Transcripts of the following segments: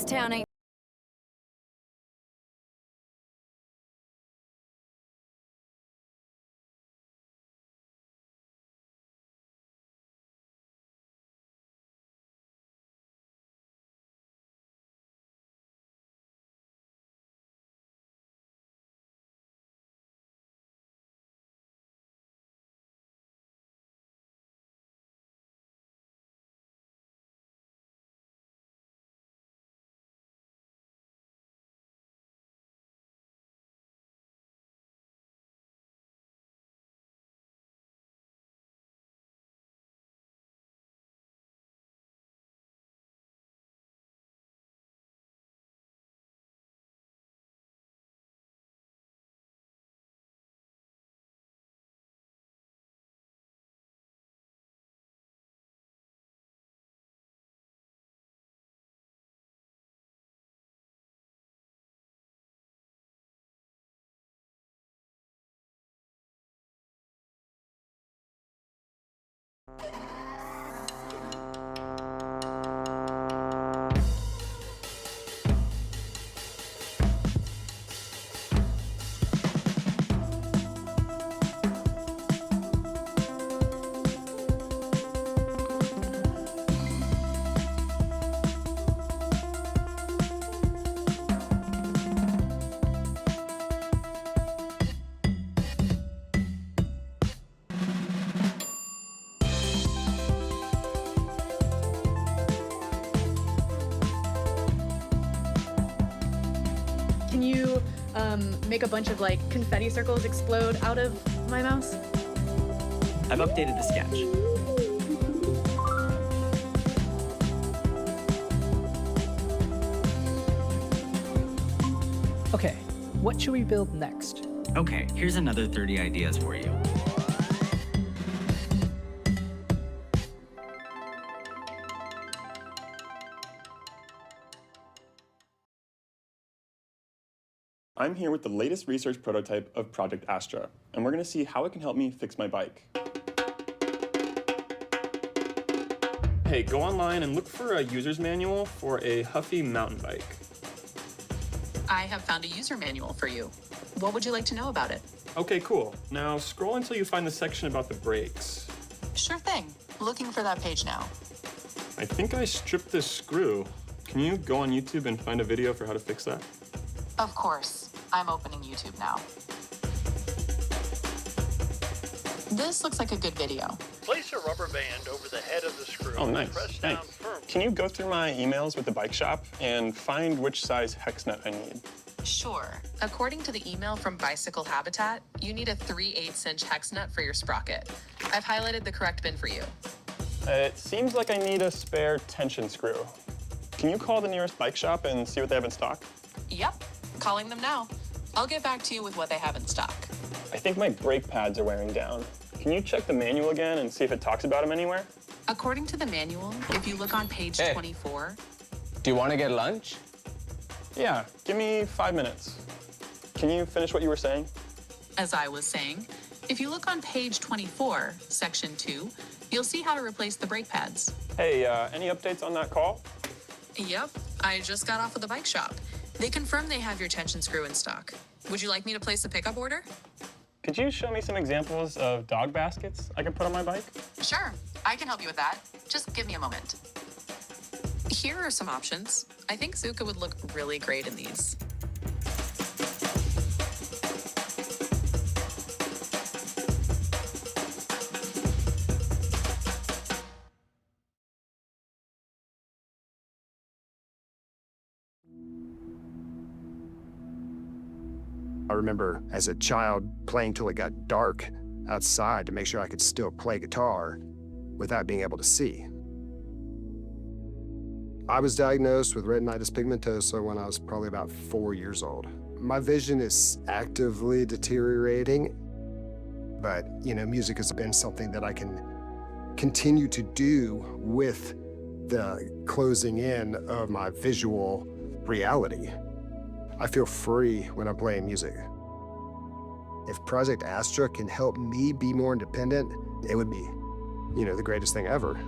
town ain't. Can you make a bunch of like confetti circles explode out of my mouse? I've updated the sketch. Okay, what should we build next? Okay, here's another 30 ideas for you. I'm here with the latest research prototype of Project Astra, and we're going to see how it can help me fix my bike. Hey, go online and look for a user's manual for a Huffy mountain bike. I have found a user manual for you. What would you like to know about it? Okay, cool. Now scroll until you find the section about the brakes. Sure thing. Looking for that page now. I think I stripped this screw. Can you go on YouTube and find a video for how to fix that? Of course. I'm opening YouTube now. This looks like a good video. Place a rubber band over the head of the screw. Oh, nice. Press down Thanks. firmly. Can you go through my emails with the bike shop and find which size hex nut I need? Sure. According to the email from Bicycle Habitat, you need a 3/8 inch hex nut for your sprocket. I've highlighted the correct bin for you. It seems like I need a spare tension screw. Can you call the nearest bike shop and see what they have in stock? Yep. Calling them now. I'll get back to you with what they have in stock. I think my brake pads are wearing down. Can you check the manual again and see if it talks about them anywhere? According to the manual, if you look on page 24, Do you want to get lunch? Yeah, give me 5 minutes. Can you finish what you were saying? as I was saying, if you look on page 24, section 2, you'll see how to replace the brake pads. Hey, any updates on that call? Yep, I just got off of the bike shop. They confirmed they have your tension screw in stock. Would you like me to place a pickup order? Could you show me some examples of dog baskets I can put on my bike? Sure, I can help you with that. Just give me a moment. Here are some options. I think Zuka would look really great in these. I remember as a child playing till it got dark outside to make sure I could still play guitar without being able to see. I was diagnosed with retinitis pigmentosa when I was probably about 4 years old. My vision is actively deteriorating, but music has been something that I can continue to do with the closing in of my visual reality. I feel free when I'm playing music. If Project Astra can help me be more independent, it would be, the greatest thing ever.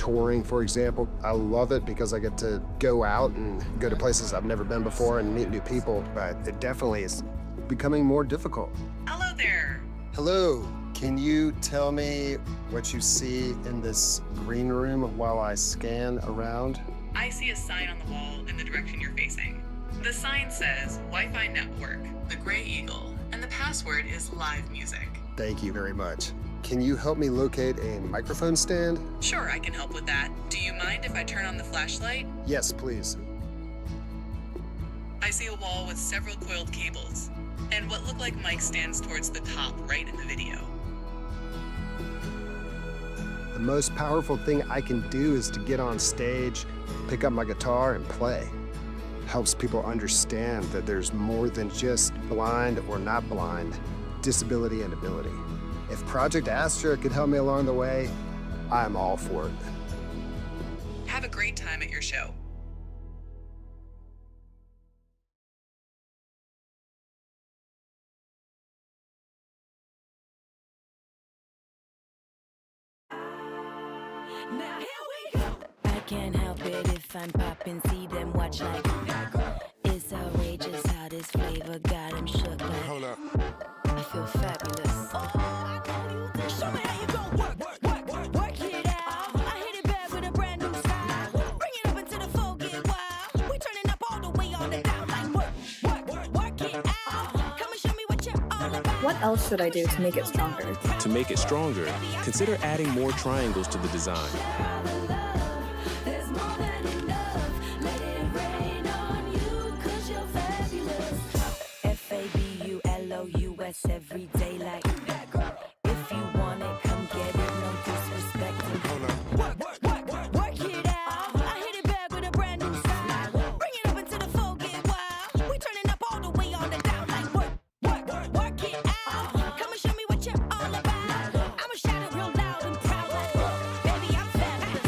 touring, for example. I love it because I get to go out and go to places I've never been before and meet new people, but it definitely is becoming more difficult. Hello there. Hello, can you tell me what you see in this green room while I scan around? I see a sign on the wall in the direction you're facing. The sign says Wi-Fi network, the Gray Eagle, and the password is live music. Thank you very much. Can you help me locate a microphone stand? Sure, I can help with that. Do you mind if I turn on the flashlight? Yes, please. I see a wall with several coiled cables, and what look like mic stands towards the top right in the video. The most powerful thing I can do is to get on stage, pick up my guitar, and play. Helps people understand that there's more than just blind or not blind, disability and ability. If Project Astra could help me along the way, I'm all for it. Have a great time at your show. Now here we go. I can't help it if I'm popping, see them watch like it's outrageous how this flavor got him shook like. Hold up. I feel fabulous. Oh, show me how you gon' work it out. I hit it back with a brand new style. Bring it up until the folk get wild. We turning up all the way on the down like work it out. Come and show me what you're all about. What else should I do to make it stronger? To make it stronger, consider adding more triangles to the design. Fabulous every day like if you want it, come get it, no disrespecting. Work it out. I hit it back with a brand new style. Bring it up until the folk get wild. We turning up all the way on the down like work it out. Come and show me what you're all about. I'ma shout it real loud and proud like, baby, I'm fabulous.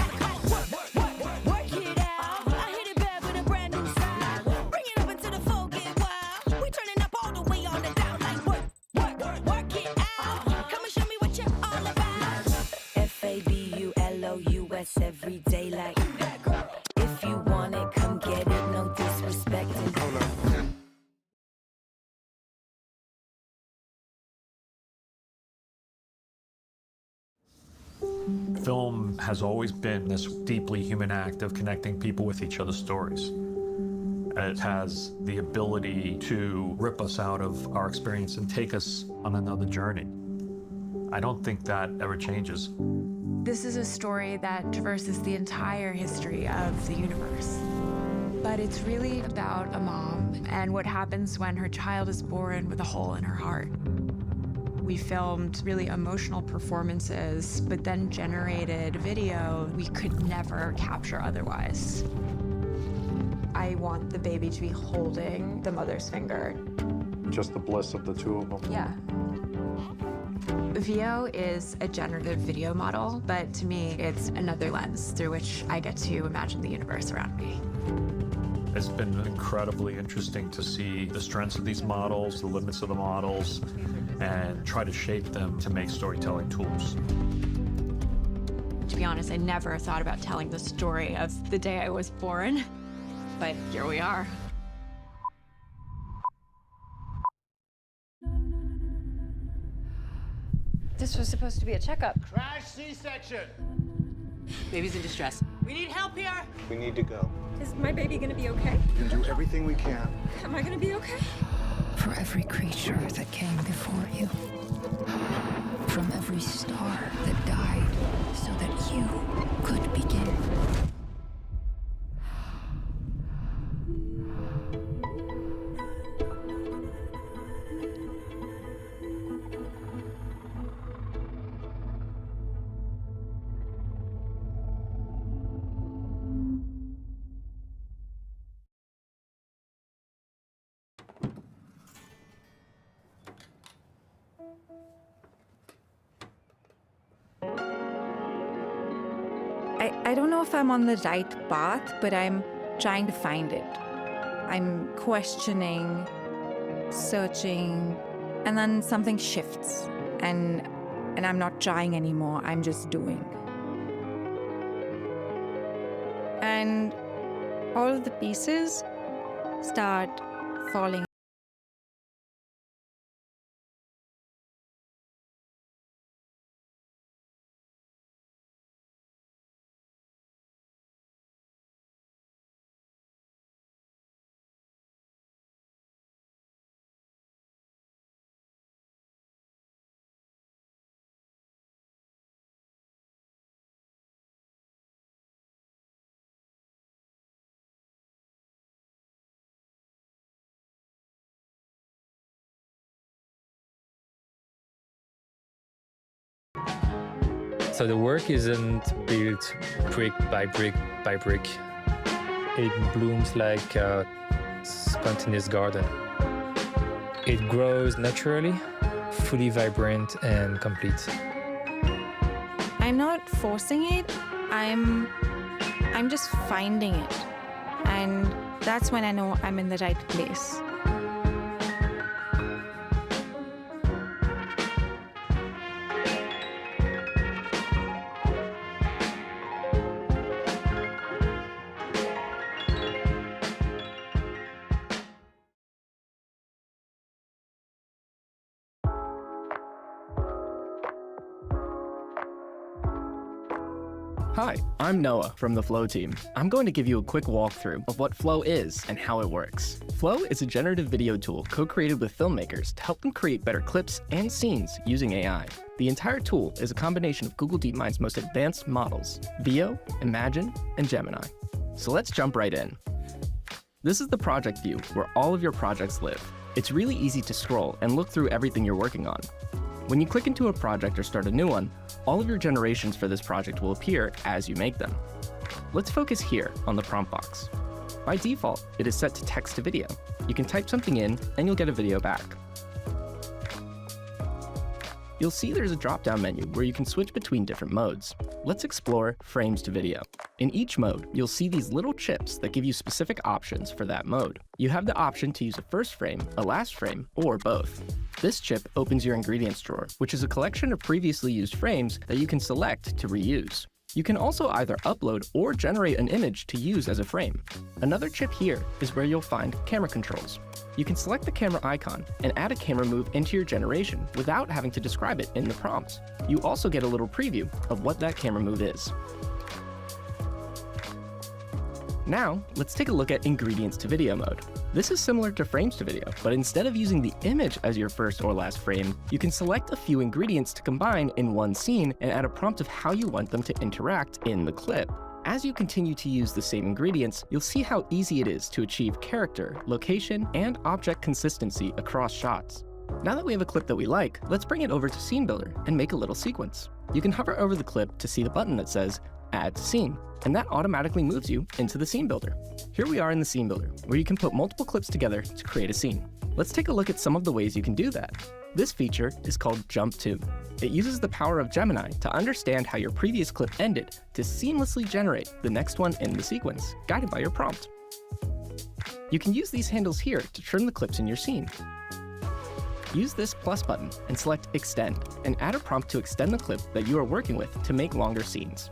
Work it out. I hit it back with a brand new style. Bring it up until the folk get wild. We turning up all the way on the down like work it out. Come and show me what you're all about. Fabulous every day like if you want it, come get it, no disrespecting. Film has always been this deeply human act of connecting people with each other's stories. It has the ability to rip us out of our experience and take us on another journey. I don't think that ever changes. This is a story that traverses the entire history of the universe. But it's really about a mom and what happens when her child is born with a hole in her heart. We filmed really emotional performances, but then generated video we could never capture otherwise. I want the baby to be holding the mother's finger. Just the bliss of the two of them. Yeah. VO is a generative video model, but to me, it's another lens through which I get to imagine the universe around me. It's been incredibly interesting to see the strengths of these models, the limits of the models, and try to shape them to make storytelling tools. To be honest, I never thought about telling the story of the day I was born, but here we are. This was supposed to be a checkup. Crash C-section. Baby's in distress. We need help here. We need to go. Is my baby gonna be okay? We can do everything we can. Am I gonna be okay? For every creature that came before you, from every star that died so that you could begin. I don't know if I'm on the right path, but I'm trying to find it. I'm questioning, searching, and then something shifts, and I'm not trying anymore, I'm just doing. and all of the pieces start falling. So the work isn't built brick by brick by brick. It blooms like a spontaneous garden. It grows naturally, fully vibrant and complete. I'm not forcing it. I'm just finding it. And that's when I know I'm in the right place. Hi, I'm Noah from the Flow team. I'm going to give you a quick walkthrough of what Flow is and how it works. Flow is a generative video tool co-created with filmmakers to help them create better clips and scenes using AI. The entire tool is a combination of Google DeepMind's most advanced models, Veo, Imagine, and Gemini. So let's jump right in. This is the project view where all of your projects live. It's really easy to scroll and look through everything you're working on. When you click into a project or start a new one, all of your generations for this project will appear as you make them. Let's focus here on the prompt box. By default, it is set to text to video. You can type something in and you'll get a video back. You'll see there's a drop-down menu where you can switch between different modes. Let's explore frames to video. In each mode, you'll see these little chips that give you specific options for that mode. You have the option to use a first frame, a last frame, or both. This chip opens your ingredients drawer, which is a collection of previously used frames that you can select to reuse. You can also either upload or generate an image to use as a frame. Another chip here is where you'll find camera controls. You can select the camera icon and add a camera move into your generation without having to describe it in the prompt. You also get a little preview of what that camera move is. Now, let's take a look at ingredients to video mode. This is similar to frames to video, but instead of using the image as your first or last frame, you can select a few ingredients to combine in one scene and add a prompt of how you want them to interact in the clip. As you continue to use the same ingredients, you'll see how easy it is to achieve character, location, and object consistency across shots. Now that we have a clip that we like, let's bring it over to Scene Builder and make a little sequence. You can hover over the clip to see the button that says Add to Scene, and that automatically moves you into the Scene Builder. Here we are in the Scene Builder, where you can put multiple clips together to create a scene. Let's take a look at some of the ways you can do that. This feature is called Jump To. It uses the power of Gemini to understand how your previous clip ended to seamlessly generate the next one in the sequence, guided by your prompt. You can use these handles here to trim the clips in your scene. Use this plus button and select Extend, and add a prompt to extend the clip that you are working with to make longer scenes.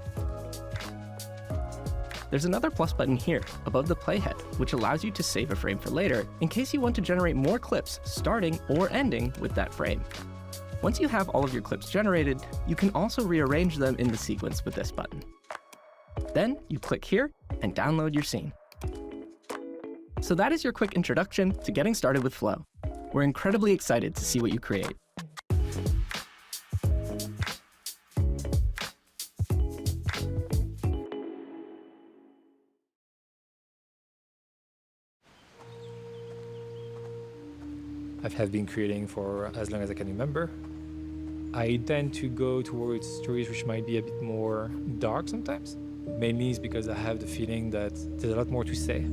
There's another plus button here above the playhead, which allows you to save a frame for later in case you want to generate more clips starting or ending with that frame. Once you have all of your clips generated, you can also rearrange them in the sequence with this button. Then you click here and download your scene. So that is your quick introduction to getting started with Flow. We're incredibly excited to see what you create. I have been creating for as long as I can remember. I tend to go towards stories which might be a bit more dark sometimes. Mainly it's because I have the feeling that there's a lot more to say.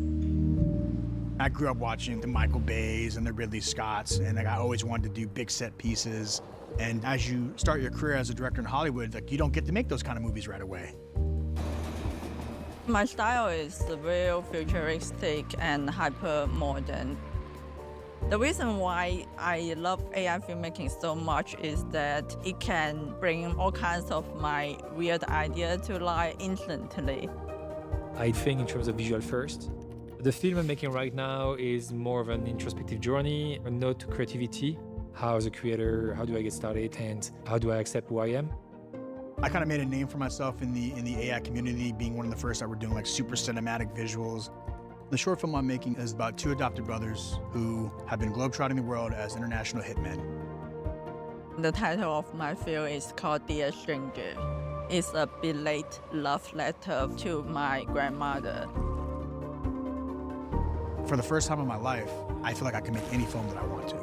I grew up watching the Michael Bays and the Ridley Scotts, and I always wanted to do big set pieces. And as you start your career as a director in Hollywood, you don't get to make those kind of movies right away. My style is real futuristic and hyper-modern. The reason why I love AI filmmaking so much is that it can bring all kinds of my weird ideas to life instantly. I think in terms of visual first. The film I'm making right now is more of an introspective journey, a nod to creativity. How as a creator, how do I get started, and how do I accept who I am? I kind of made a name for myself in the AI community, being one of the first that were doing like super cinematic visuals. The short film I'm making is about two adopted brothers who have been globetrotting the world as international hitmen. The title of my film is called Dear Stranger. It's a belated love letter to my grandmother. For the first time in my life, I feel like I can make any film that I want to.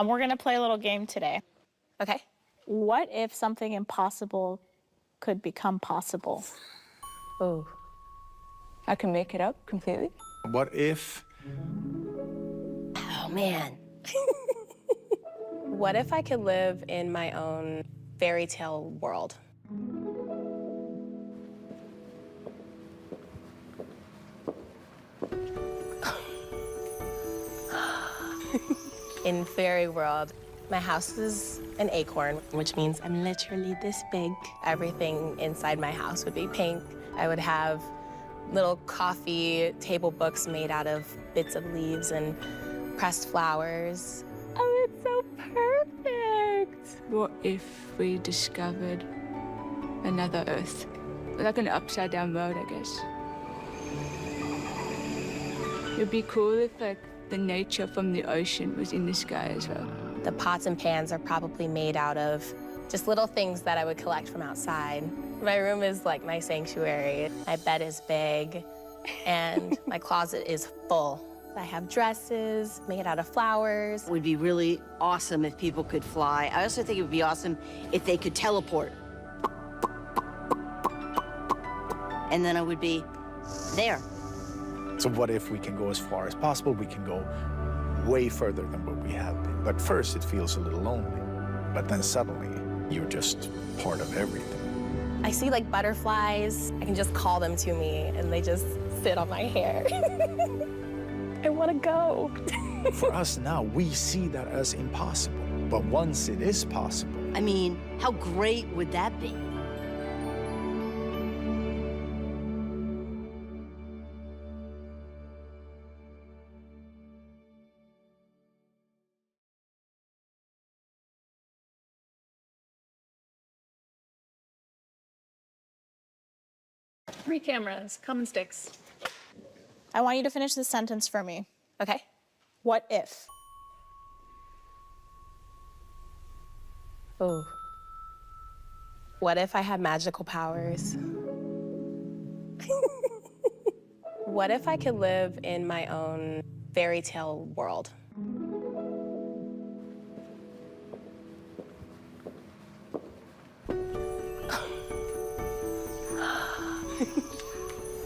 We're gonna play a little game today. Okay. What if something impossible could become possible? Oh, I can make it up completely. What if? Oh, man. What if I could live in my own fairy tale world? In fairy world, my house is an acorn, which means I'm literally this big. Everything inside my house would be pink. I would have little coffee table books made out of bits of leaves and pressed flowers. Oh, it's so perfect. What if we discovered another Earth? Like an upside-down world, I guess. It'd be cool if, like, the nature from the ocean was in the sky as well. The pots and pans are probably made out of just little things that I would collect from outside. My room is like my sanctuary. My bed is big, and my closet is full. I have dresses made out of flowers. It would be really awesome if people could fly. I also think it would be awesome if they could teleport. And then I would be there. So what if we can go as far as possible? We can go way further than what we have been. But first, it feels a little lonely. But then suddenly, you're just part of everything. I see like butterflies. I can just call them to me, and they just sit on my hair. I want to go. For us now, we see that as impossible. But once it is possible... I mean, how great would that be? Three cameras, common sticks. I want you to finish this sentence for me. Okay. What if? Oh. What if I had magical powers? What if I could live in my own fairy tale world?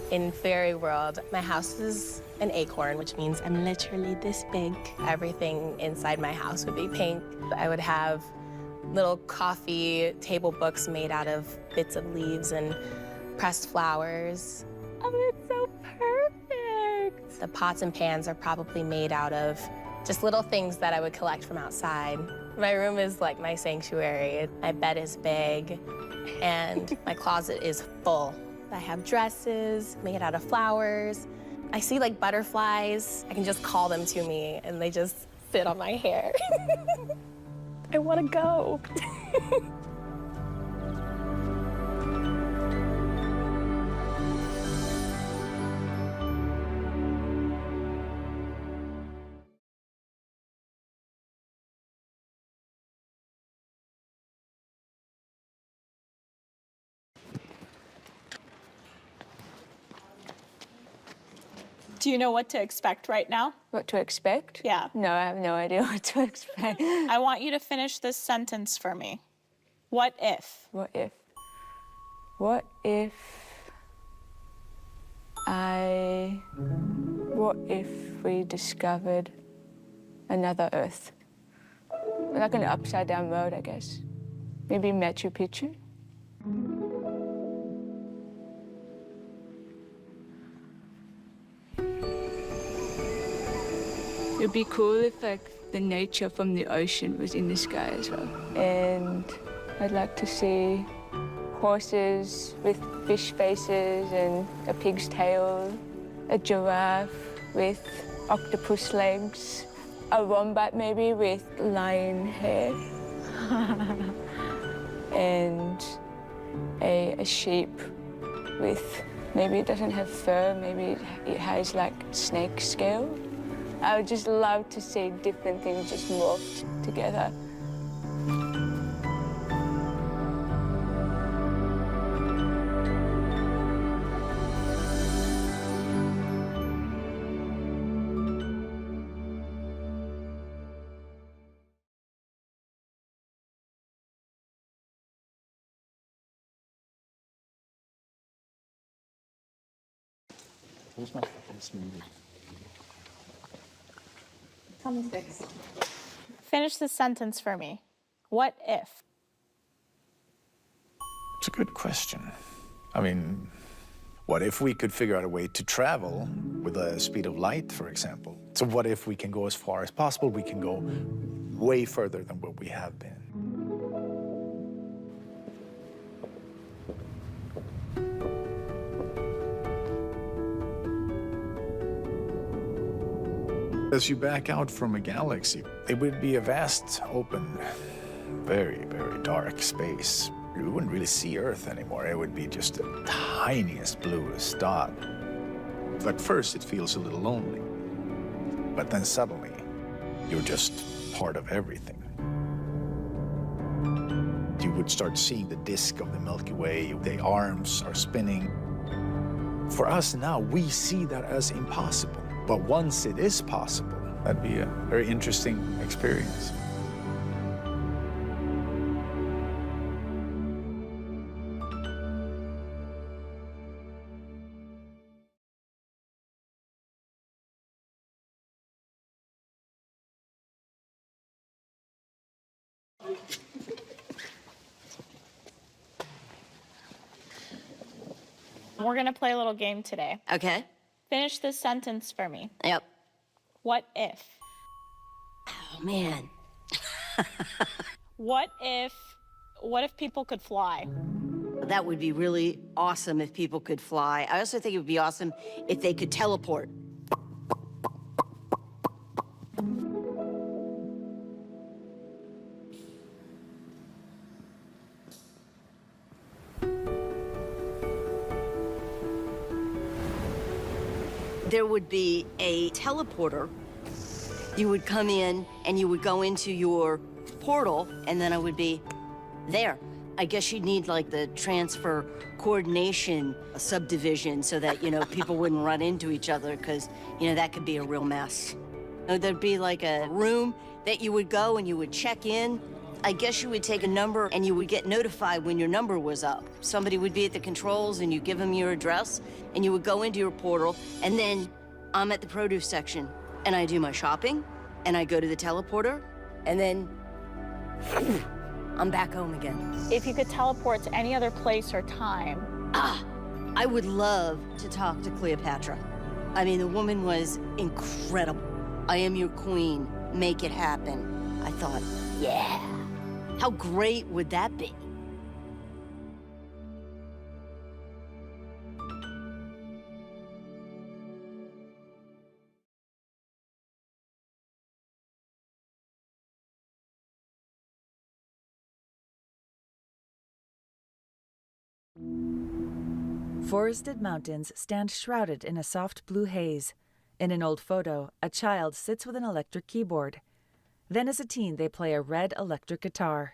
In fairy world, my house is an acorn, which means I'm literally this big. Everything inside my house would be pink. I would have little coffee table books made out of bits of leaves and pressed flowers. Oh, it's so perfect. The pots and pans are probably made out of just little things that I would collect from outside. My room is like my sanctuary. My bed is big, and my closet is full. I have dresses made out of flowers. I see like butterflies. I can just call them to me, and they just sit on my hair. I want to go. Do you know what to expect right now? What to expect? Yeah. No, I have no idea what to expect. I want you to finish this sentence for me. What if? What if? What if What if we discovered another Earth? Like an upside-down world, I guess. Maybe Machu Picchu? It'd be cool if like the nature from the ocean was in the sky as well. And I'd like to see horses with fish faces and a pig's tail, a giraffe with octopus legs, a wombat maybe with lion hair, and a sheep with, maybe it doesn't have fur, maybe it has like snake scale. I would just love to see different things just morphed together. Where's my first movie? Comes sticks. Finish the sentence for me. What if? It's a good question. I mean, what if we could figure out a way to travel with the speed of light, for example? So what if we can go as far as possible? We can go way further than what we have been. As you back out from a galaxy, it would be a vast, open, very, very dark space. You wouldn't really see Earth anymore. It would be just the tiniest, bluest dot. At first, it feels a little lonely. But then suddenly, you're just part of everything. You would start seeing the disk of the Milky Way. The arms are spinning. For us now, we see that as impossible. But once it is possible, that'd be a very interesting experience. We're gonna play a little game today. Okay. Finish this sentence for me. Yep. What if? Oh, man. What if people could fly? That would be really awesome if people could fly. I also think it would be awesome if they could teleport. There would be a teleporter. You would come in and you would go into your portal, and then I would be there. I guess you'd need like the transfer coordination subdivision so that, you know, people wouldn't run into each other, because, you know, that could be a real mess. There'd be like a room that you would go and you would check in. I guess you would take a number and you would get notified when your number was up. Somebody would be at the controls and you give them your address and you would go into your portal, and then I'm at the produce section and I do my shopping and I go to the teleporter and then I'm back home again. If you could teleport to any other place or time. I would love to talk to Cleopatra. I mean, the woman was incredible. I am your queen, make it happen. I thought, yeah. How great would that be? Forested mountains stand shrouded in a soft blue haze. In an old photo, a child sits with an electric keyboard. Then as a teen, they play a red electric guitar.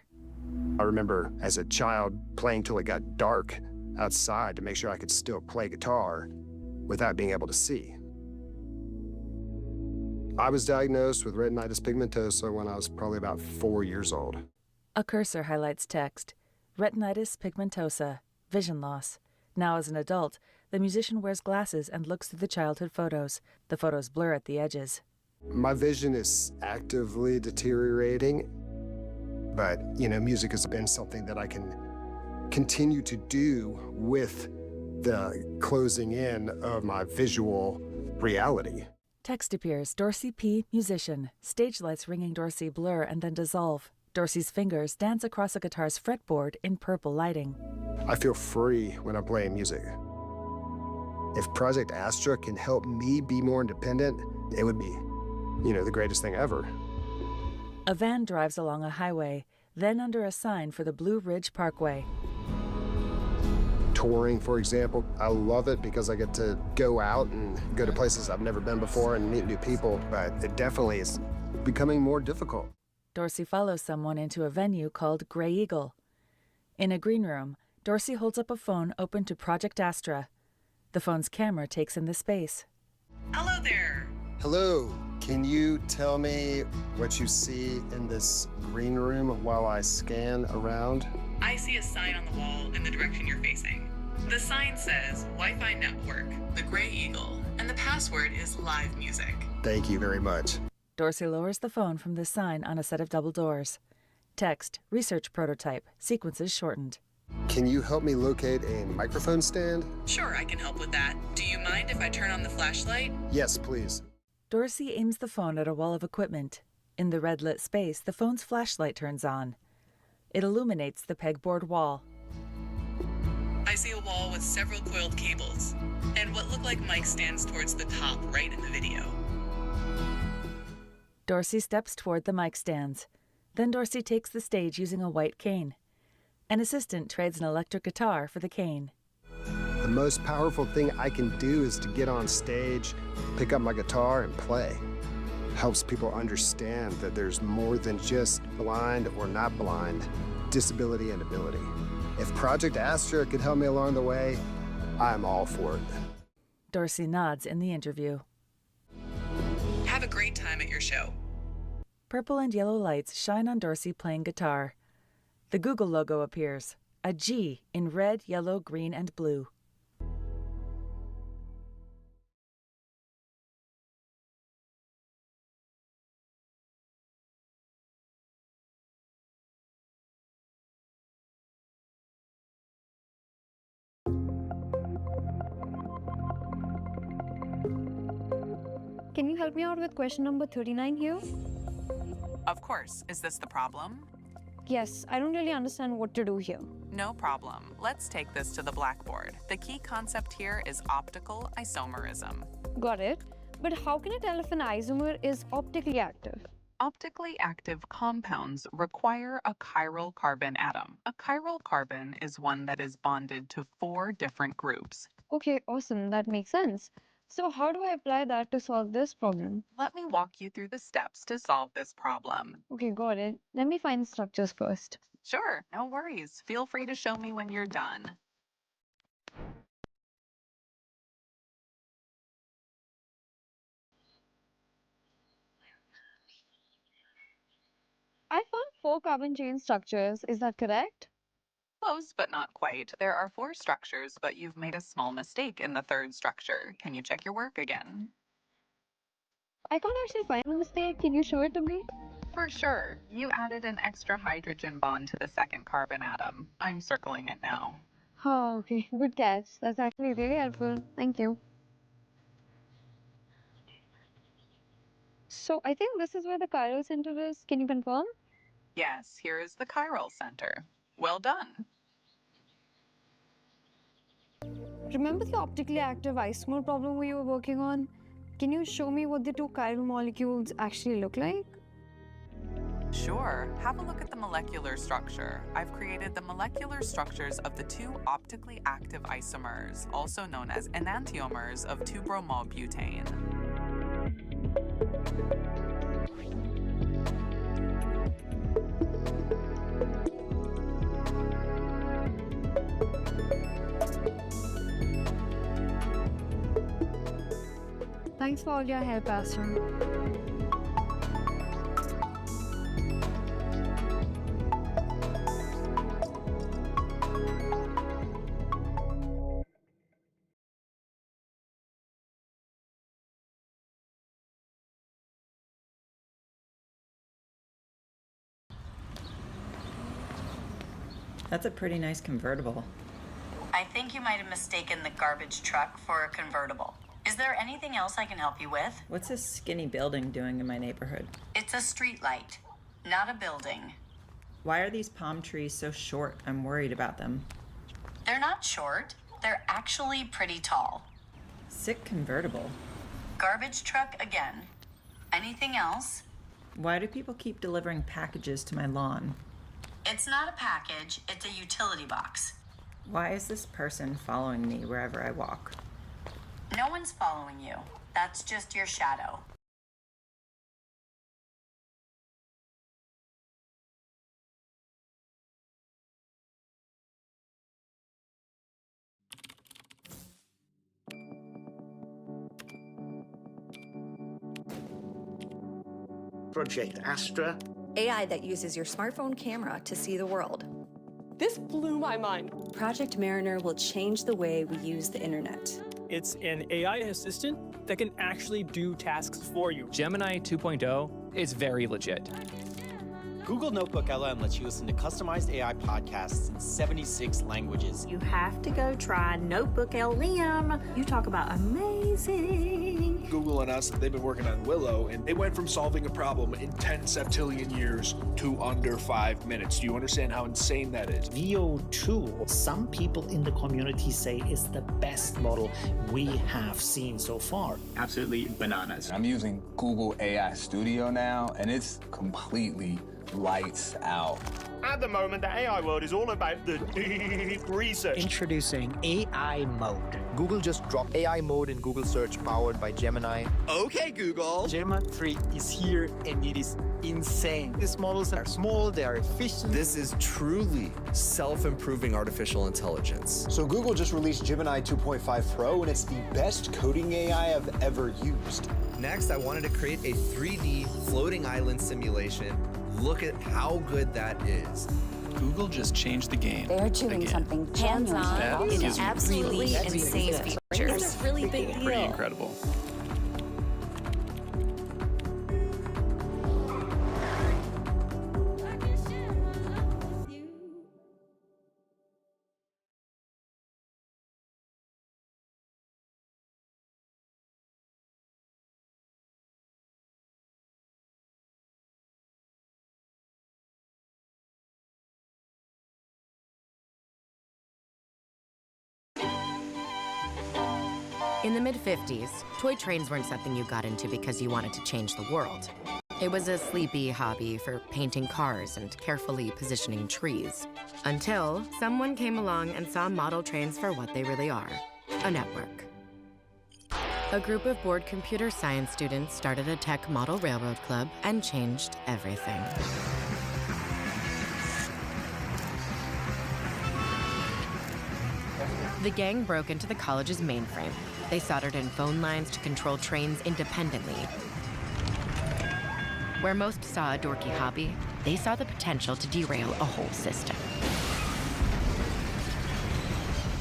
I remember as a child playing till it got dark outside to make sure I could still play guitar without being able to see. I was diagnosed with retinitis pigmentosa when I was probably about 4 years old. A cursor highlights text. Retinitis pigmentosa, vision loss. Now as an adult, the musician wears glasses and looks through the childhood photos. The photos blur at the edges. My vision is actively deteriorating, but, you know, music has been something that I can continue to do with the closing in of my visual reality. Text appears, Dorsey P., musician. Stage lights ringing Dorsey blur and then dissolve. Dorsey's fingers dance across a guitar's fretboard in purple lighting. I feel free when I'm playing music. If Project Astra can help me be more independent, it would be, the greatest thing ever. A van drives along a highway, then under a sign for the Blue Ridge Parkway. Touring, for example, I love it because I get to go out and go to places I've never been before and meet new people, but it definitely is becoming more difficult. Dorsey follows someone into a venue called Grey Eagle. In a green room, Dorsey holds up a phone open to Project Astra. The phone's camera takes in the space. Hello there. Hello. Can you tell me what you see in this green room while I scan around? I see a sign on the wall in the direction you're facing. The sign says Wi-Fi network, the Grey Eagle, and the password is live music. Thank you very much. Dorsey lowers the phone from the sign on a set of double doors. Text, research prototype, sequences shortened. Can you help me locate a microphone stand? Sure, I can help with that. Do you mind if I turn on the flashlight? Yes, please. Dorsey aims the phone at a wall of equipment. In the red-lit space, the phone's flashlight turns on. It illuminates the pegboard wall. I see a wall with several coiled cables, and what look like mic stands towards the top right in the video. Dorsey steps toward the mic stands. Then Dorsey takes the stage using a white cane. An assistant trades an electric guitar for the cane. The most powerful thing I can do is to get on stage, pick up my guitar, and play. Helps people understand that there's more than just blind or not blind, disability and ability. If Project Astra could help me along the way, I'm all for it. Dorsey nods in the interview. Have a great time at your show. Purple and yellow lights shine on Dorsey playing guitar. The Google logo appears, a G in red, yellow, green, and blue. Can you help me out with question number 39 here? Of course. Is this the problem? Yes, I don't really understand what to do here. No problem. Let's take this to the blackboard. The key concept here is optical isomerism. Got it. But how can I tell if an isomer is optically active? Optically active compounds require a chiral carbon atom. A chiral carbon is one that is bonded to 4 different groups. Okay, awesome. That makes sense. So how do I apply that to solve this problem? Let me walk you through the steps to solve this problem. Okay, got it. Let me find the structures first. Sure, no worries. Feel free to show me when you're done. I found 4 carbon chain structures. Is that correct? Close, but not quite. There are 4 structures, but you've made a small mistake in the 3rd structure. Can you check your work again? I can't actually find a mistake. Can you show it to me? For sure. You added an extra hydrogen bond to the 2nd carbon atom. I'm circling it now. Oh, okay. Good catch. That's actually really helpful. Thank you. So I think this is where the chiral center is. Can you confirm? Yes, here is the chiral center. Well done. Remember the optically active isomer problem we were working on? Can you show me what the 2 chiral molecules actually look like? Sure. Have a look at the molecular structure. I've created the molecular structures of the 2 optically active isomers, also known as enantiomers of 2-bromobutane. Thanks for all your help, Astra. That's a pretty nice convertible. I think you might have mistaken the garbage truck for a convertible. Is there anything else I can help you with? What's this skinny building doing in my neighborhood? It's a street light, not a building. Why are these palm trees so short? I'm worried about them. They're not short. They're actually pretty tall. Sick convertible. Garbage truck again. Anything else? Why do people keep delivering packages to my lawn? It's not a package, it's a utility box. Why is this person following me wherever I walk? No one's following you. That's just your shadow. Project Astra. AI that uses your smartphone camera to see the world. This blew my mind. Project Mariner will change the way we use the internet. It's an AI assistant that can actually do tasks for you. Gemini 2.0 is very legit. Google Notebook LM lets you listen to customized AI podcasts in 76 languages. You have to go try Notebook LM. You talk about amazing. Google and us, they've been working on Willow, and they went from solving a problem in 10 septillion years to under 5 minutes. Do you understand how insane that is? Veo 2, some people in the community say is the best model we have seen so far. Absolutely bananas. I'm using Google AI Studio now, and it's completely lights out. At the moment, the AI world is all about the deep research. Introducing AI mode. Google just dropped AI mode in Google search powered by Gemini. Okay, Google. Gemini 3 is here and it is insane. These models are small, they are efficient. This is truly self-improving artificial intelligence. So Google just released Gemini 2.5 Pro and it's the best coding AI I've ever used. Next, I wanted to create a 3D floating island simulation. Look at how good that is. Google just changed the game. They're doing something hands-on. It is absolutely insane features. It's a really big deal. Pretty incredible. In the mid-50s, toy trains weren't something you got into because you wanted to change the world. It was a sleepy hobby for painting cars and carefully positioning trees. Until someone came along and saw model trains for what they really are, a network. A group of bored computer science students started a tech model railroad club and changed everything. The gang broke into the college's mainframe. They soldered in phone lines to control trains independently. Where most saw a dorky hobby, they saw the potential to derail a whole system.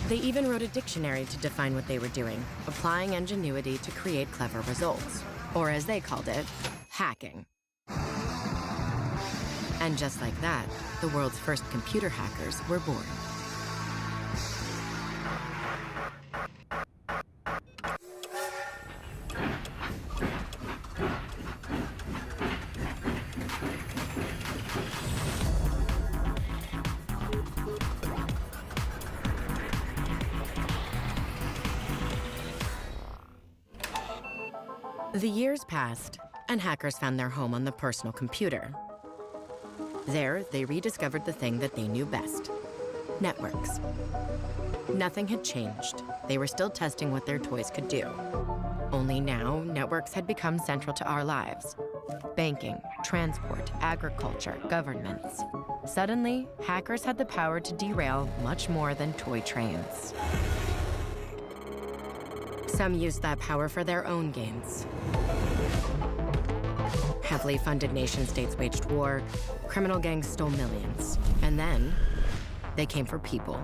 They even wrote a dictionary to define what they were doing, applying ingenuity to create clever results, or as they called it, hacking. And just like that, the world's first computer hackers were born. The years passed, and hackers found their home on the personal computer. There, they rediscovered the thing that they knew best: networks. Nothing had changed. They were still testing what their toys could do. Only now, networks had become central to our lives. Banking, transport, agriculture, governments. Suddenly, hackers had the power to derail much more than toy trains. Some used that power for their own gains. Heavily funded nation-states waged war, criminal gangs stole millions. And then, they came for people.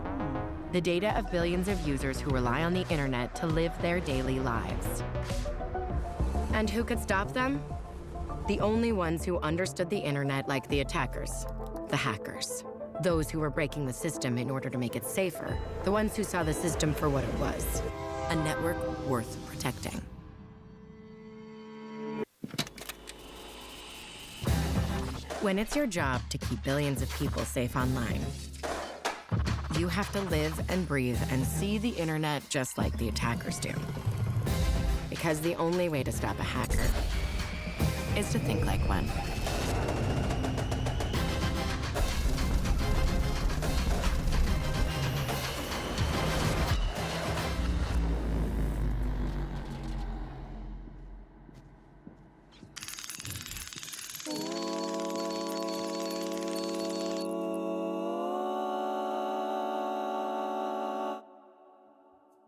The data of billions of users who rely on the internet to live their daily lives. And who could stop them? The only ones who understood the internet like the attackers, the hackers. Those who were breaking the system in order to make it safer, the ones who saw the system for what it was. a network worth protecting. When it's your job to keep billions of people safe online, you have to live and breathe and see the internet just like the attackers do. Because the only way to stop a hacker is to think like one.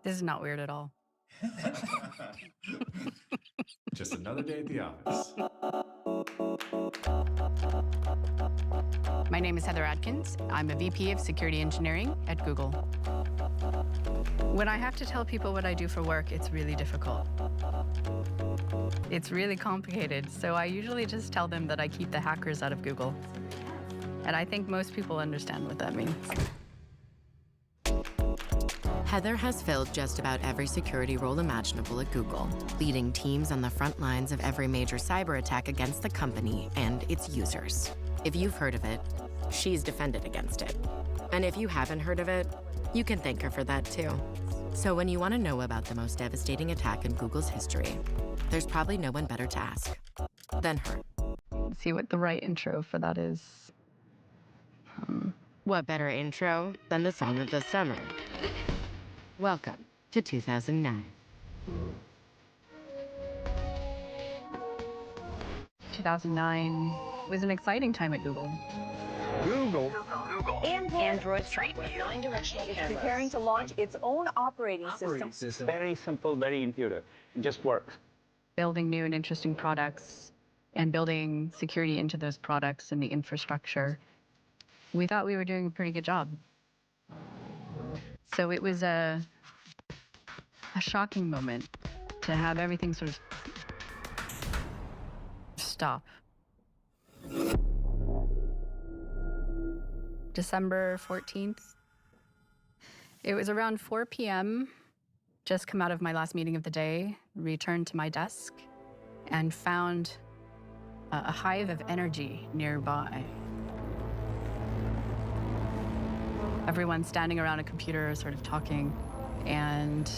This is not weird at all. Just another day at the office. My name is Heather Adkins. I'm a VP of Security Engineering at Google. When I have to tell people what I do for work, it's really difficult. It's really complicated, so I usually just tell them that I keep the hackers out of Google. And I think most people understand what that means. Heather has filled just about every security role imaginable at Google, leading teams on the front lines of every major cyber attack against the company and its users. If you've heard of it, she's defended against it. And if you haven't heard of it, you can thank her for that too. So when you want to know about the most devastating attack in Google's history, there's probably no one better to ask than her. Let's see what the right intro for that is. What better intro than the song of the summer? Welcome to 2009. 2009 was an exciting time at Google. Google. Android is preparing to launch its own operating system. Very simple, very intuitive. It just works. Building new and interesting products and building security into those products and the infrastructure. We thought we were doing a pretty good job. So it was a shocking moment to have everything sort of stop. December 14th. It was around 4 p.m. Just come out of my last meeting of the day, returned to my desk, and found a hive of energy nearby. Everyone standing around a computer, sort of talking, and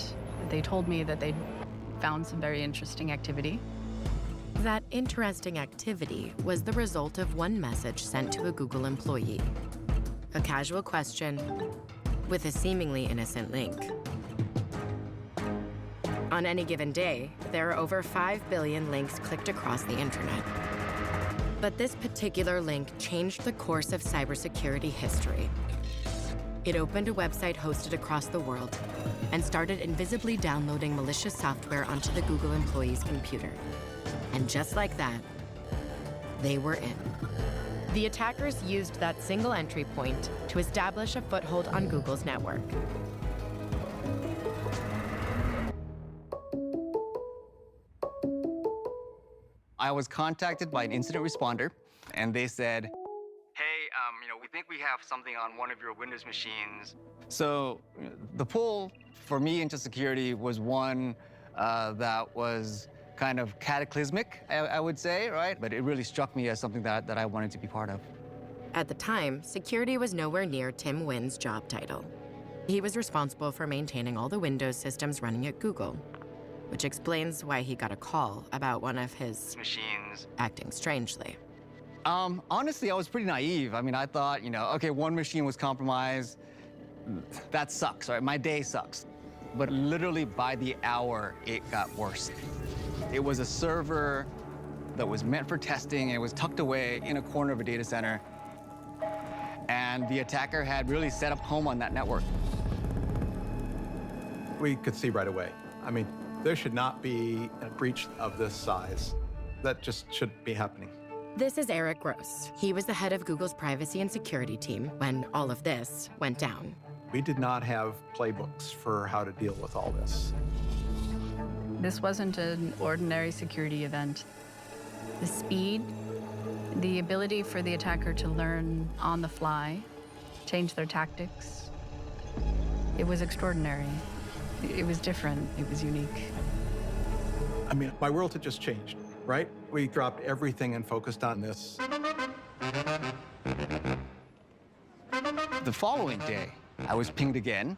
they told me that they'd found some very interesting activity. That interesting activity was the result of one message sent to a Google employee. A casual question with a seemingly innocent link. On any given day, there are over 5 billion links clicked across the internet. But this particular link changed the course of cybersecurity history. It opened a website hosted across the world and started invisibly downloading malicious software onto the Google employee's computer. And just like that, they were in. The attackers used that single entry point to establish a foothold on Google's network. I was contacted by an incident responder, and they said, we think we have something on one of your Windows machines. So the pull for me into security was one that was kind of cataclysmic, I would say, right? But it really struck me as something that I wanted to be part of. At the time, security was nowhere near Tim Wynn's job title. He was responsible for maintaining all the Windows systems running at Google, which explains why he got a call about one of his machines acting strangely. Honestly, I was pretty naive. I mean, I thought, okay, one machine was compromised. That sucks, right? My day sucks. But literally by the hour, it got worse. It was a server that was meant for testing. It was tucked away in a corner of a data center. And the attacker had really set up home on that network. We could see right away. I mean, there should not be a breach of this size. That just shouldn't be happening. This is Eric Gross. He was the head of Google's privacy and security team when all of this went down. We did not have playbooks for how to deal with all this. This wasn't an ordinary security event. The speed, the ability for the attacker to learn on the fly, change their tactics, it was extraordinary. It was different. It was unique. I mean, my world had just changed, right? We dropped everything and focused on this. The following day, I was pinged again.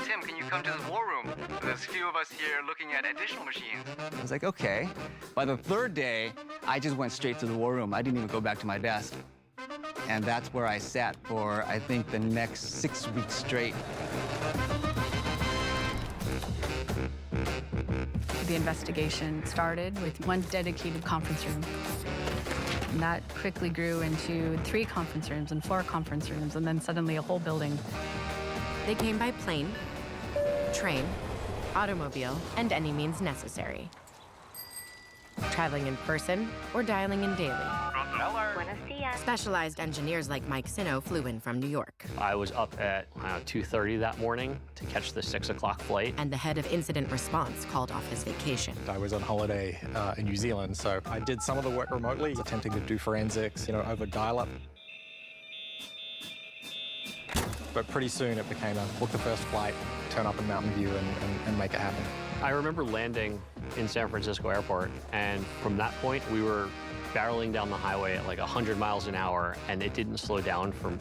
Tim, can you come to the war room? There's a few of us here looking at additional machines. I was like, okay. By the third day, I just went straight to the war room. I didn't even go back to my desk. And that's where I sat for, I think, the next 6 weeks straight. The investigation started with one dedicated conference room. And that quickly grew into 3 conference rooms and 4 conference rooms, and then suddenly a whole building. They came by plane, train, automobile, and any means necessary. Traveling in person or dialing in daily. Specialized engineers like Mike Sino flew in from New York. I was up at 2:30 that morning to catch the 6 o'clock flight. And the head of incident response called off his vacation. I was on holiday in New Zealand, so I did some of the work remotely, attempting to do forensics, over dial-up. But pretty soon it became a book the first flight, turn up in Mountain View and make it happen. I remember landing in San Francisco airport, and from that point we were barreling down the highway at like 100 miles an hour, and it didn't slow down for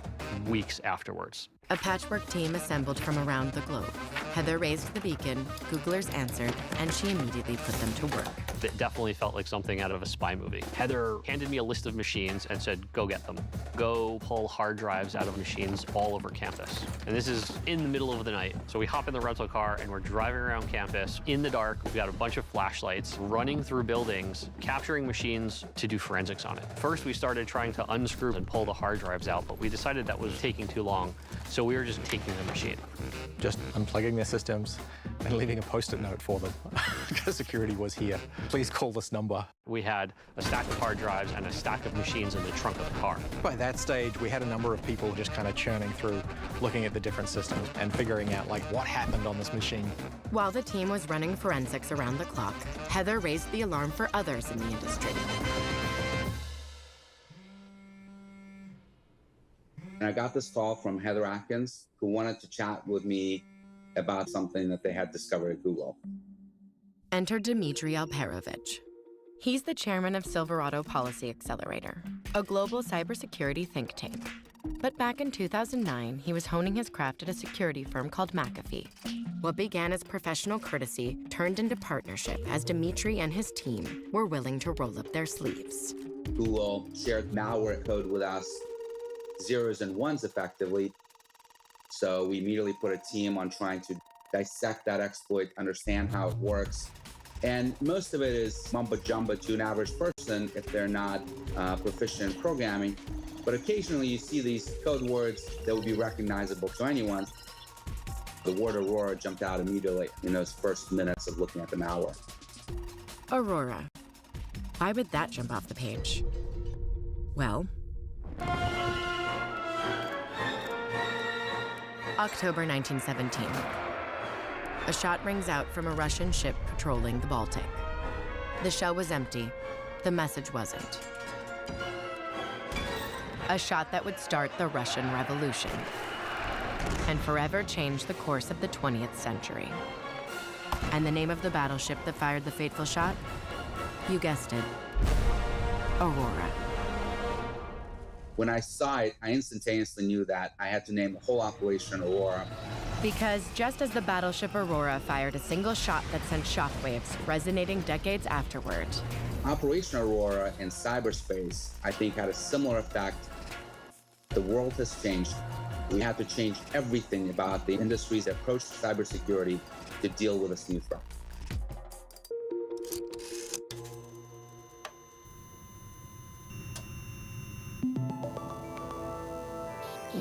weeks afterwards. A patchwork team assembled from around the globe. Heather raised the beacon, Googlers answered, and she immediately put them to work. It definitely felt like something out of a spy movie. Heather handed me a list of machines and said, go get them. Go pull hard drives out of machines all over campus. And this is in the middle of the night. So we hop in the rental car and we're driving around campus in the dark. We've got a bunch of flashlights, running through buildings, capturing machines to do forensics on it. First, we started trying to unscrew and pull the hard drives out, but we decided that was taking too long. So we were just taking the machine. Just unplugging their systems and leaving a post-it note for them because security was here. Please call this number. We had a stack of hard drives and a stack of machines in the trunk of the car. By that stage, we had a number of people just kind of churning through, looking at the different systems and figuring out like what happened on this machine. While the team was running forensics around the clock, Heather raised the alarm for others in the industry. And I got this call from Heather Atkins, who wanted to chat with me about something that they had discovered at Google. Enter Dmitry Alperovich. He's the chairman of Silverado Policy Accelerator, a global cybersecurity think tank. But back in 2009, he was honing his craft at a security firm called McAfee. What began as professional courtesy turned into partnership as Dmitry and his team were willing to roll up their sleeves. Google shared malware code with us, zeros and ones effectively. So we immediately put a team on trying to dissect that exploit, understand how it works. And most of it is mumbo jumbo to an average person if they're not proficient in programming. But occasionally you see these code words that would be recognizable to anyone. The word Aurora jumped out immediately in those first minutes of looking at the malware. Aurora. Why would that jump off the page? Well, October 1917. A shot rings out from a Russian ship patrolling the Baltic. The shell was empty. The message wasn't. A shot that would start the Russian Revolution and forever change the course of the 20th century. And the name of the battleship that fired the fateful shot? You guessed it, Aurora. When I saw it, I instantaneously knew that I had to name the whole operation Aurora. Because just as the battleship Aurora fired a single shot that sent shockwaves resonating decades afterward, Operation Aurora in cyberspace, I think, had a similar effect. The world has changed. We have to change everything about the industry's approach to cybersecurity to deal with this new threat.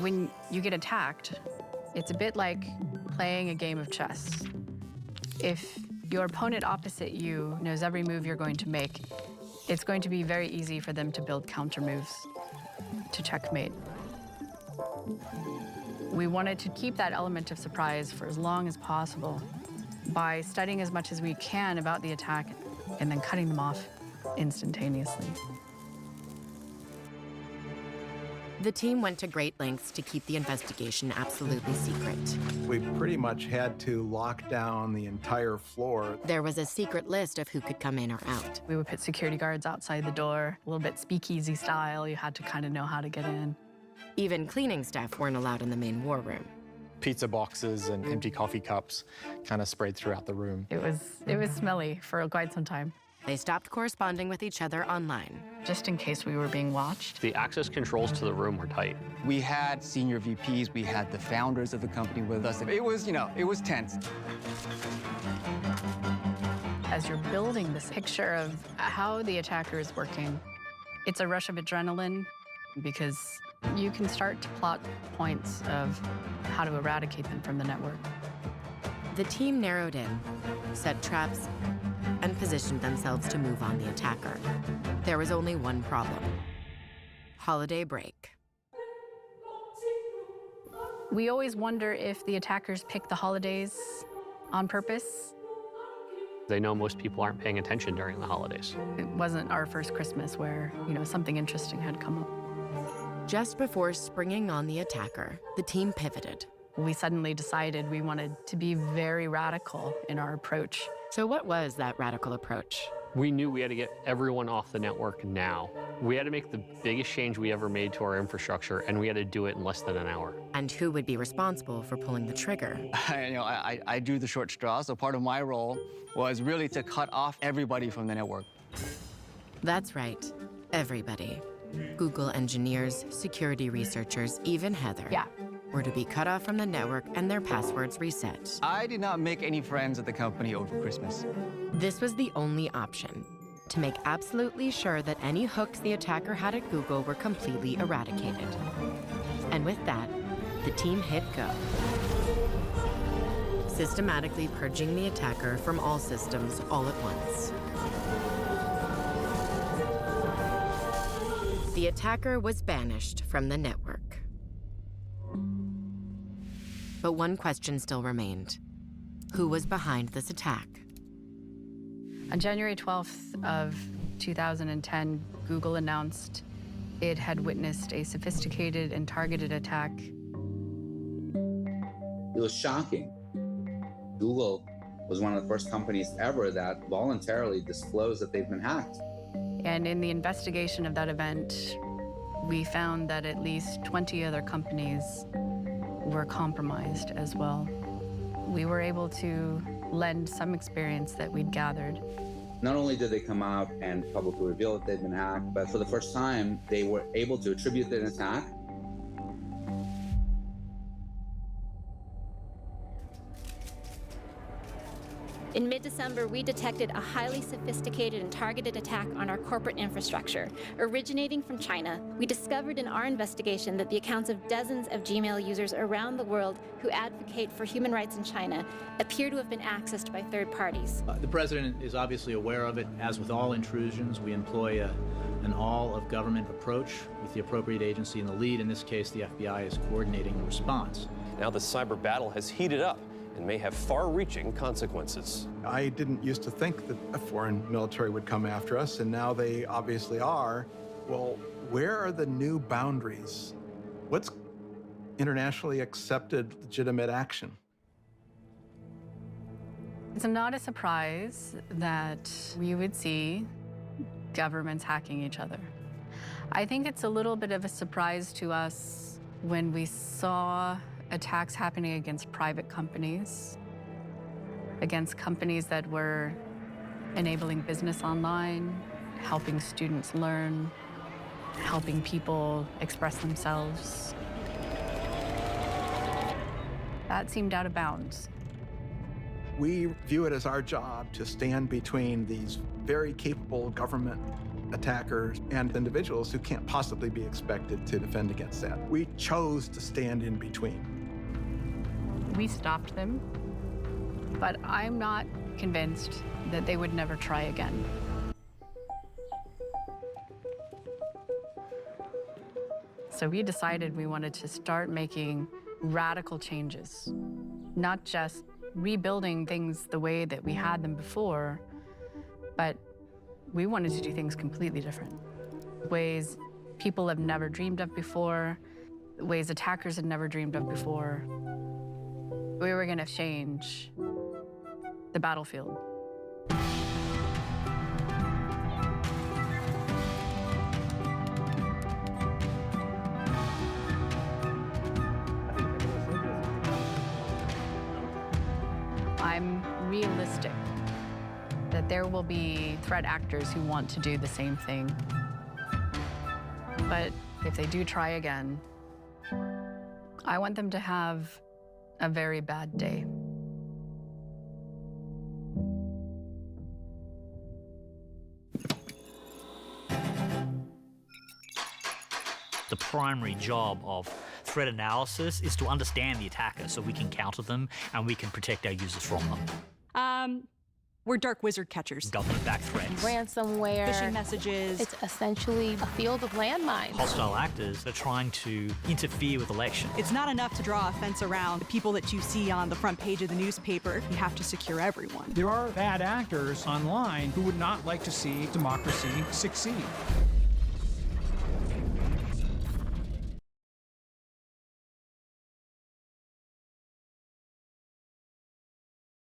When you get attacked, it's a bit like playing a game of chess. If your opponent opposite you knows every move you're going to make, it's going to be very easy for them to build counter moves to checkmate. We wanted to keep that element of surprise for as long as possible by studying as much as we can about the attack and then cutting them off instantaneously. The team went to great lengths to keep the investigation absolutely secret. We pretty much had to lock down the entire floor. There was a secret list of who could come in or out. We would put security guards outside the door, a little bit speakeasy style. You had to kind of know how to get in. Even cleaning staff weren't allowed in the main war room. Pizza boxes and empty coffee cups kind of sprayed throughout the room. It was smelly for quite some time. They stopped corresponding with each other online. Just in case we were being watched. The access controls to the room were tight. We had senior VPs, we had the founders of the company with us. It was, it was tense. As you're building this picture of how the attacker is working, it's a rush of adrenaline because you can start to plot points of how to eradicate them from the network. The team narrowed in, set traps, and positioned themselves to move on the attacker. There was only one problem: holiday break. We always wonder if the attackers pick the holidays on purpose. They know most people aren't paying attention during the holidays. It wasn't our first Christmas where, something interesting had come up. Just before springing on the attacker, the team pivoted. We suddenly decided we wanted to be very radical in our approach. So what was that radical approach? We knew we had to get everyone off the network now. We had to make the biggest change we ever made to our infrastructure, and we had to do it in less than an hour. And who would be responsible for pulling the trigger? I drew the short straw, so part of my role was really to cut off everybody from the network. That's right, everybody. Google engineers, security researchers, even Heather. Yeah. Were to be cut off from the network and their passwords reset. I did not make any friends at the company over Christmas. This was the only option, to make absolutely sure that any hooks the attacker had at Google were completely eradicated. And with that, the team hit go, systematically purging the attacker from all systems all at once. The attacker was banished from the network. But one question still remained. Who was behind this attack? On January 12th of 2010, Google announced it had witnessed a sophisticated and targeted attack. It was shocking. Google was one of the first companies ever that voluntarily disclosed that they've been hacked. And in the investigation of that event, we found that at least 20 other companies were compromised as well. We were able to lend some experience that we'd gathered. Not only did they come out and publicly reveal that they'd been hacked, but for the first time, they were able to attribute an attack. In mid-December, we detected a highly sophisticated and targeted attack on our corporate infrastructure. Originating from China, we discovered in our investigation that the accounts of dozens of Gmail users around the world who advocate for human rights in China appear to have been accessed by third parties. The president is obviously aware of it. As with all intrusions, we employ an all-of-government approach with the appropriate agency in the lead. In this case, the FBI is coordinating the response. Now the cyber battle has heated up and may have far-reaching consequences. I didn't used to think that a foreign military would come after us, and now they obviously are. Well, where are the new boundaries? What's internationally accepted legitimate action? It's not a surprise that we would see governments hacking each other. I think it's a little bit of a surprise to us when we saw attacks happening against private companies, against companies that were enabling business online, helping students learn, helping people express themselves. That seemed out of bounds. We view it as our job to stand between these very capable government attackers and individuals who can't possibly be expected to defend against that. We chose to stand in between. We stopped them, but I'm not convinced that they would never try again. So we decided we wanted to start making radical changes, not just rebuilding things the way that we had them before, but we wanted to do things completely different. Ways people have never dreamed of before, ways attackers had never dreamed of before. We were going to change the battlefield. I'm realistic that there will be threat actors who want to do the same thing. But if they do try again, I want them to have a very bad day. The primary job of threat analysis is to understand the attacker so we can counter them and we can protect our users from them. We're dark wizard catchers. Government-backed threats. Ransomware. Phishing messages. It's essentially a field of landmines. Hostile actors are trying to interfere with elections. It's not enough to draw a fence around the people that you see on the front page of the newspaper. You have to secure everyone. There are bad actors online who would not like to see democracy succeed.